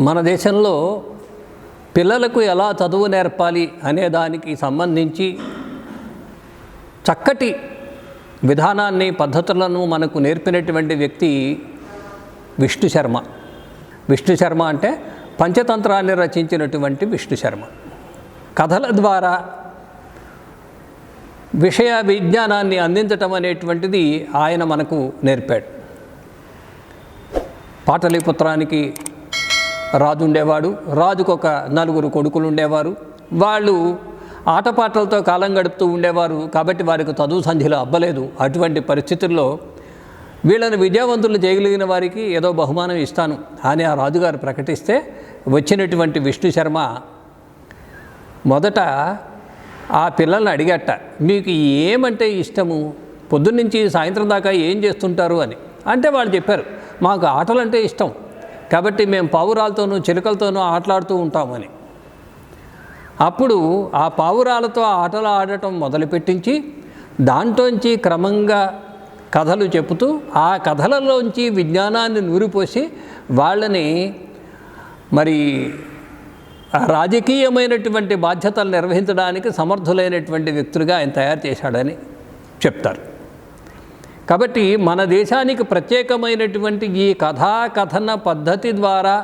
మన దేశంలో పిల్లలకు ఎలా చదువు నేర్పాలి అనే దానికి సంబంధించి చక్కటి విధానాన్ని పద్ధతులను మనకు నేర్పినటువంటి వ్యక్తి విష్ణు శర్మ. విష్ణు శర్మ అంటే పంచతంత్రాన్ని రచించినటువంటి విష్ణు శర్మ. కథల ద్వారా విషయ విజ్ఞానాన్ని అందించటం అనేటువంటిది ఆయన మనకు నేర్పాడు. పాటలీపుత్రానికి రాజు ఉండేవాడు. రాజుకు ఒక 4 కొడుకులు ఉండేవారు. వాళ్ళు ఆటపాటలతో కాలం గడుపుతూ ఉండేవారు. కాబట్టి వారికి చదువు సంధ్యలు అబ్బలేదు. అటువంటి పరిస్థితుల్లో వీళ్ళని విద్యావంతులు చేయగలిగిన వారికి ఏదో బహుమానం ఇస్తాను అని ఆ రాజుగారు ప్రకటిస్తే వచ్చినటువంటి విష్ణు శర్మ మొదట ఆ పిల్లల్ని అడిగట, మీకు ఏమంటే ఇష్టము, పొద్దున్నుంచి సాయంత్రం దాకా ఏం చేస్తుంటారు అని. అంటే వాళ్ళు చెప్పారు, మాకు ఆటలంటే ఇష్టం, కాబట్టి మేము పావురాలతోనూ చిలుకలతోనూ ఆటలాడుతూ ఉంటామని. అప్పుడు ఆ పావురాలతో ఆటలు ఆడటం మొదలుపెట్టించి దాంట్లోంచి క్రమంగా కథలు చెబుతూ ఆ కథలలోంచి విజ్ఞానాన్ని నూరిపోసి వాళ్ళని మరి రాజకీయమైనటువంటి బాధ్యతలు నిర్వహించడానికి సమర్థులైనటువంటి వ్యక్తులుగా ఆయన తయారు చేశాడని చెప్తారు. కాబట్టి మన దేశానికి ప్రత్యేకమైనటువంటి ఈ కథన పద్ధతి ద్వారా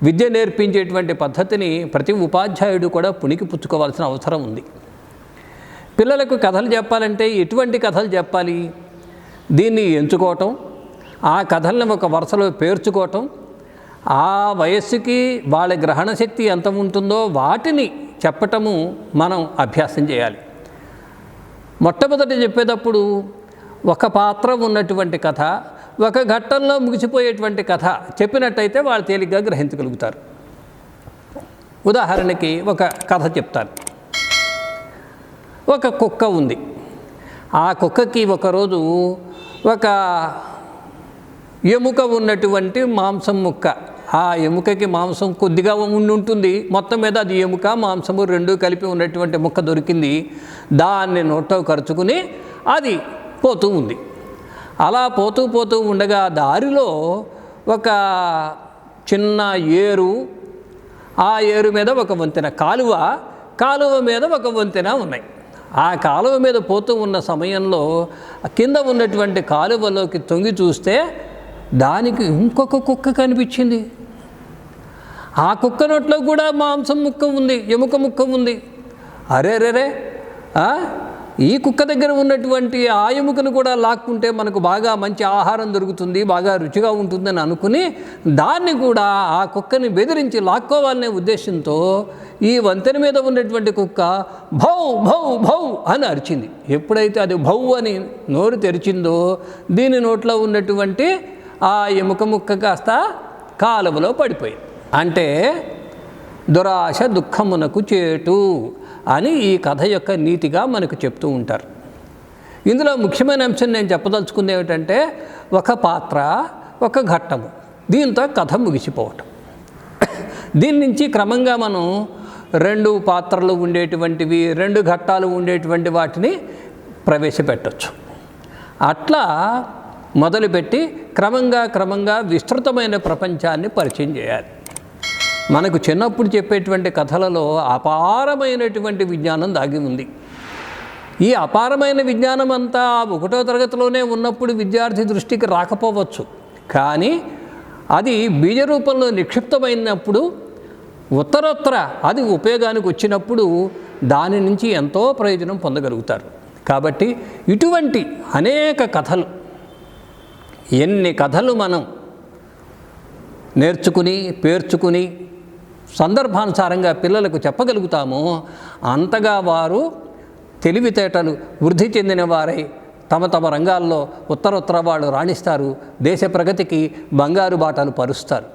విద్య నేర్పించేటువంటి పద్ధతిని ప్రతి ఉపాధ్యాయుడు కూడా పుణికి పుచ్చుకోవాల్సిన అవసరం ఉంది. పిల్లలకు కథలు చెప్పాలంటే ఎటువంటి కథలు చెప్పాలి, దీన్ని ఎంచుకోవటం, ఆ కథలను ఒక వరుసలో పేర్చుకోవటం, ఆ వయస్సుకి వాళ్ళ గ్రహణ శక్తి ఎంత ఉంటుందో వాటిని చెప్పటము మనం అభ్యాసం చేయాలి. మొట్టమొదటి చెప్పేటప్పుడు ఒక పాత్ర ఉన్నటువంటి కథ, ఒక ఘట్టంలో ముగిసిపోయేటువంటి కథ చెప్పినట్టయితే వాళ్ళు తేలిగ్గా గ్రహించగలుగుతారు. ఉదాహరణకి ఒక కథ చెప్తాను. ఒక కుక్క ఉంది. ఆ కుక్కకి ఒకరోజు ఒక ఎముక ఉన్నటువంటి మాంసం ముక్క, ఆ ఎముకకి మాంసం కొద్దిగా ఉంటుంది, మొత్తం మీద అది ఎముక మాంసము 2 కలిపి ఉన్నటువంటి ముక్క దొరికింది. దాన్ని నోట్లో కరుచుకుని అది పోతూ ఉంది. అలా పోతూ ఉండగా దారిలో ఒక చిన్న ఏరు, ఆ ఏరు మీద ఒక వంతెన, కాలువ మీద ఒక వంతెన ఉన్నాయి. ఆ కాలువ మీద పోతూ ఉన్న సమయంలో కింద ఉన్నటువంటి కాలువలోకి తొంగి చూస్తే దానికి ఇంకొక కుక్క కనిపించింది. ఆ కుక్క నోట్లో కూడా మాంసం ముక్క ఉంది, ఎముక ముక్క ఉంది. అరేరేరే, ఈ కుక్క దగ్గర ఉన్నటువంటి ఆ ఎముకను కూడా లాక్కుంటే మనకు బాగా మంచి ఆహారం దొరుకుతుంది, బాగా రుచిగా ఉంటుందని అనుకుని దాన్ని కూడా ఆ కుక్కని బెదిరించి లాక్కోవాలనే ఉద్దేశంతో ఈ వంతెన మీద ఉన్నటువంటి కుక్క భౌ భౌ భౌ అని అరిచింది. ఎప్పుడైతే అది భౌ అని నోరు తెరిచిందో దీని నోట్లో ఉన్నటువంటి ఆ ఎముక ముక్క కాస్త కాలువలో పడిపోయింది. అంటే దురాశ దుఃఖమునకు చేటు అని ఈ కథ యొక్క నీతిగా మనకు చెప్తూ ఉంటారు. ఇందులో ముఖ్యమైన అంశం నేను చెప్పదలుచుకుంది ఏమిటంటే ఒక పాత్ర, ఒక ఘట్టము, దీంతో కథ ముగిసిపోవటం. దీని నుంచి క్రమంగా మనం 2 పాత్రలు ఉండేటువంటివి, 2 ఘట్టాలు ఉండేటువంటి వాటిని ప్రవేశపెట్టవచ్చు. అట్లా మొదలుపెట్టి క్రమంగా విస్తృతమైన ప్రపంచాన్ని పరిచయం చేయాలి. మనకు చిన్నప్పుడు చెప్పేటువంటి కథలలో అపారమైనటువంటి విజ్ఞానం దాగి ఉంది. ఈ అపారమైన విజ్ఞానం అంతా 1వ తరగతిలోనే ఉన్నప్పుడు విద్యార్థి దృష్టికి రాకపోవచ్చు. కానీ అది బీజ రూపంలో నిక్షిప్తమైనప్పుడు ఉత్తరోత్తర అది ఉపయోగానికి వచ్చినప్పుడు దాని నుంచి ఎంతో ప్రయోజనం పొందగలుగుతారు. కాబట్టి ఇటువంటి అనేక కథలు, ఎన్ని కథలు మనం నేర్చుకుని పేర్చుకుని సందర్భానుసారంగా పిల్లలకు చెప్పగలుగుతామో అంతగా వారు తెలివితేటలు వృద్ధి చెందిన వారై తమ రంగాల్లో ఉత్తరోత్తర వాళ్ళు రాణిస్తారు, దేశ ప్రగతికి బంగారు బాటలు పరుస్తారు.